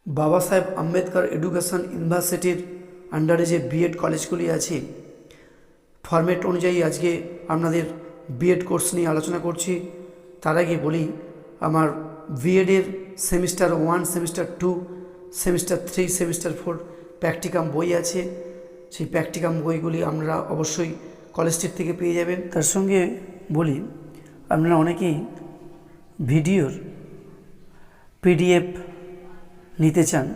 বাবা সাহেব আম্বেদকর এডুকেশন ইউনিভার্সিটির আন্ডারে যে বিএড কলেজগুলি আছে, ফরম্যাট অনুযায়ী আজকে আপনাদের বিএড কোর্স নিয়ে আলোচনা করছি। তার আগে বলি, আমার বিএডের semester 1, semester 2, semester 3, semester 4 practicum বই আছে। সেই প্র্যাকটিকাম বইগুলি আপনারা অবশ্যই কলেজটির থেকে পেয়ে যাবেন। তার সঙ্গে বলি, আপনারা অনেকেই ভিডিওর পিডিএফ নিতে চান,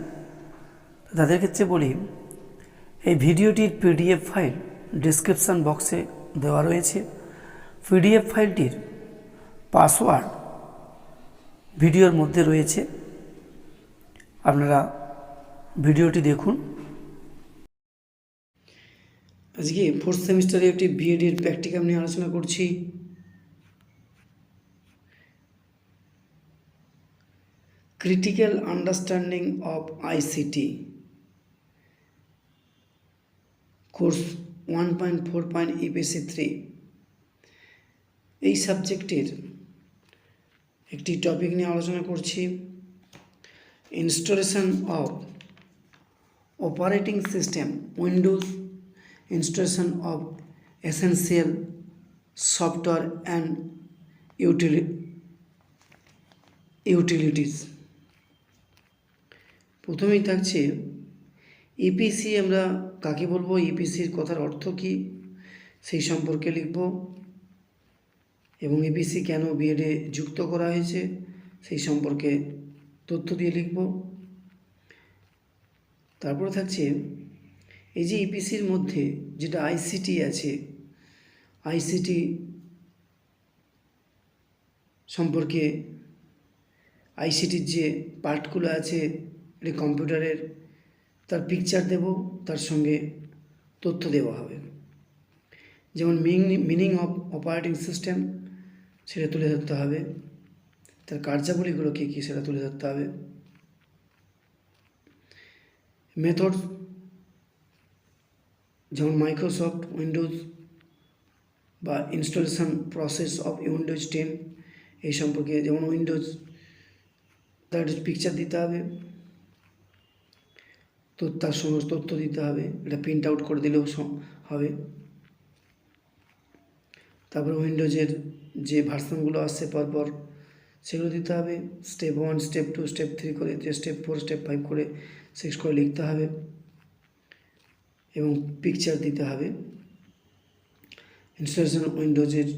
তাদের ক্ষেত্রে বলি, এই ভিডিওটির পিডিএফ ফাইল ডেসক্রিপশান বক্সে দেওয়া রয়েছে। পিডিএফ ফাইলটির পাসওয়ার্ড ভিডিওর মধ্যে রয়েছে, আপনারা ভিডিওটি দেখুন। আজকে 4th সেমিস্টারে একটি বিএডের প্র্যাকটিকাম নিয়ে আলোচনা করছি। Critical understanding of ICT course 1.4 EPC 3, এই সাবজেক্টের একটি টপিক নিয়ে আলোচনা করছি। Installation of operating system Windows, installation of essential software and utilities. প্রথমেই থাকছে ইপিসি। আমরা কাকে বলবো, ইপিসির কথার অর্থ কী সেই সম্পর্কে লিখব, এবং ইপিসি কেন বিএডে যুক্ত করা হয়েছে সেই সম্পর্কে তথ্য দিয়ে লিখব। তারপরে থাকছে এই যে ইপিসির মধ্যে যেটা আইসিটি আছে, আইসিটি সম্পর্কে, আইসিটির যে পার্টগুলো আছে এটা কম্পিউটারের, তার পিকচার দেব, তার সঙ্গে তথ্য দেওয়া হবে। যেমন মিনিং অফ অপারেটিং সিস্টেম সেটা তুলে ধরতে হবে, তার কার্যাবলীগুলো কী কী সেটা তুলে ধরতে হবে। মেথড, যেমন মাইক্রোসফট উইন্ডোজ বা ইনস্টলেশন প্রসেস অফ উইন্ডোজ 10 এই সম্পর্কে, যেমন উইন্ডোজ তার পিকচার দিতে হবে, তো তার সমস্ত তথ্য দিতে হবে। এটা প্রিন্ট আউট করে দিলেও হবে। তারপরে উইন্ডোজের যে ভার্সনগুলো আসছে পরপর সেগুলো দিতে হবে। স্টেপ 1, স্টেপ 2, স্টেপ 3 করে, যে স্টেপ 4, স্টেপ 5 করে 6 করে লিখতে হবে, এবং পিকচার দিতে হবে। ইনস্টলেশন উইন্ডোজের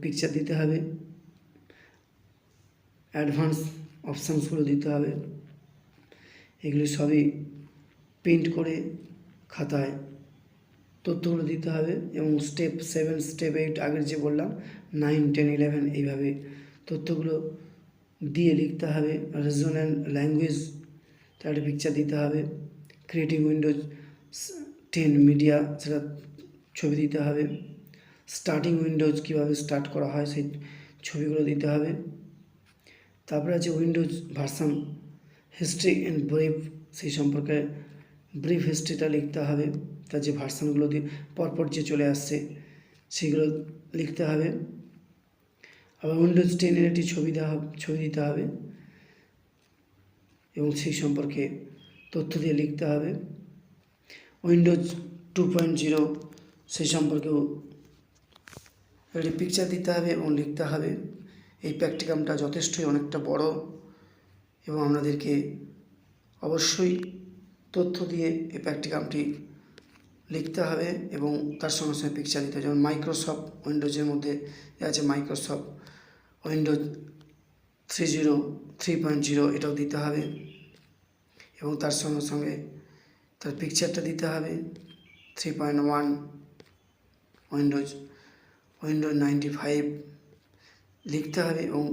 পিকচার দিতে হবে, অ্যাডভান্স অপশানসগুলো দিতে হবে। এগুলি সবই প্রিন্ট করে খাতায় তথ্যগুলো দিতে হবে, এবং স্টেপ 7, স্টেপ 8 আগের যে বললাম 9, 10, 11 এইভাবে তথ্যগুলো দিয়ে লিখতে হবে। রিজন অ্যান্ড ল্যাঙ্গুয়েজ, তার একটা পিকচার দিতে হবে। ক্রিয়েটিং উইন্ডোজ 10 মিডিয়া, সেটা ছবি দিতে হবে। স্টার্টিং উইন্ডোজ কীভাবে স্টার্ট করা হয় সেই ছবিগুলো দিতে হবে। তারপরে আছে Windows version history and brief, সেই সম্পর্কে ব্রিফ হিস্ট্রিটা লিখতে হবে, তার যে ভার্সানগুলো দিয়ে পরপর যে চলে আসছে সেগুলো লিখতে হবে। আবার উইন্ডোজ 10-এর একটি ছবি দিতে হবে, এবং সেই সম্পর্কে তথ্য দিয়ে লিখতে হবে। উইন্ডোজ 2.0 সেই সম্পর্কেও একটি পিকচার দিতে হবে এবং লিখতে হবে। এই প্র্যাকটিকামটা যথেষ্টই অনেকটা বড়, এবং আপনাদেরকে অবশ্যই তথ্য দিয়ে এই প্র্যাকটিকামটি লিখতে হবে, এবং তার সঙ্গে সঙ্গে পিকচার দিতে হবে। যেমন মাইক্রোসফট উইন্ডোজের মধ্যে আছে মাইক্রোসফট উইন্ডোজ 3.0 এটাও দিতে হবে, এবং তার সঙ্গে সঙ্গে তার পিকচারটা দিতে হবে। 3.1 উইন্ডোজ 95 লিখতে হবে, এবং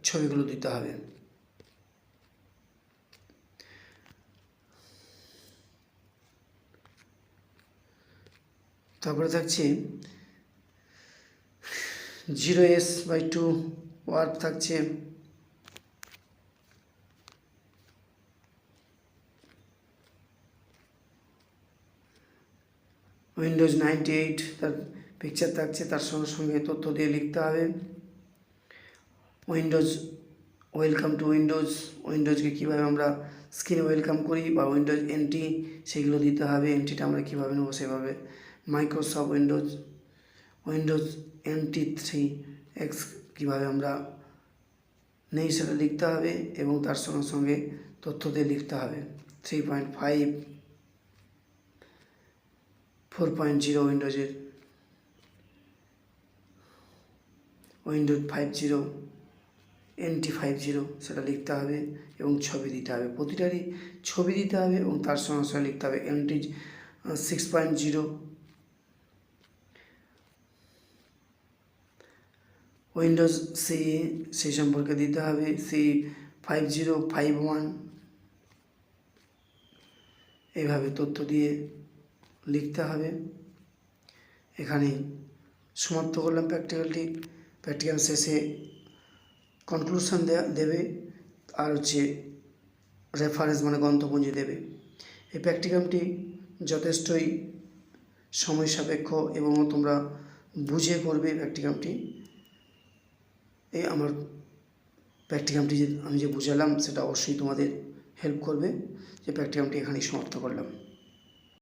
ছবিগুলো দিতে হবে। তারপরে থাকছে 0s/2 ওয়ার্ক থাকছে। উইন্ডোজ 98 তার পিকচার থাকছে, তার সঙ্গে সঙ্গে তথ্য দিয়ে লিখতে হবে। উইন্ডোজ ওয়েলকাম টু উইন্ডোজকে কীভাবে আমরা স্ক্রিনে ওয়েলকাম করি বা উইন্ডোজ এনটি সেগুলো দিতে হবে। এনটিটা আমরা কীভাবে নেবো সেভাবে মাইক্রোসফট উইন্ডোজ NT3 এক্স কীভাবে আমরা নেই সেটা লিখতে হবে এবং তার সঙ্গে সঙ্গে তথ্য দিয়ে লিখতে হবে। 3.5 4.0 উইন্ডোজ 50 NT50 সেটা লিখতে হবে এবং ছবি দিতে হবে। প্রতিটারই ছবি দিতে হবে এবং তার সঙ্গে সঙ্গে লিখতে হবে NT 6.0 উইন্ডোজ সেই সম্পর্কে দিতে হবে C5051 এইভাবে তথ্য দিয়ে লিখতে হবে। এখানে সমাপ্ত করলাম প্র্যাকটিক্যাল শেষে কনক্লুশন দেবে আর হচ্ছে রেফারেন্স মানে গ্রন্থপুঞ্জি দেবে। এই প্র্যাকটিক্যালটি যথেষ্টই সময় সাপেক্ষ এবং তোমরা বুঝে করবে প্র্যাকটিক্যালটি। এই আমার প্র্যাকটিক্যালটি আমি যে বুঝালাম সেটা অবশ্যই তোমাদের হেল্প করবে। যে প্র্যাকটিক্যালটি এখানেই সমাপ্ত করলাম।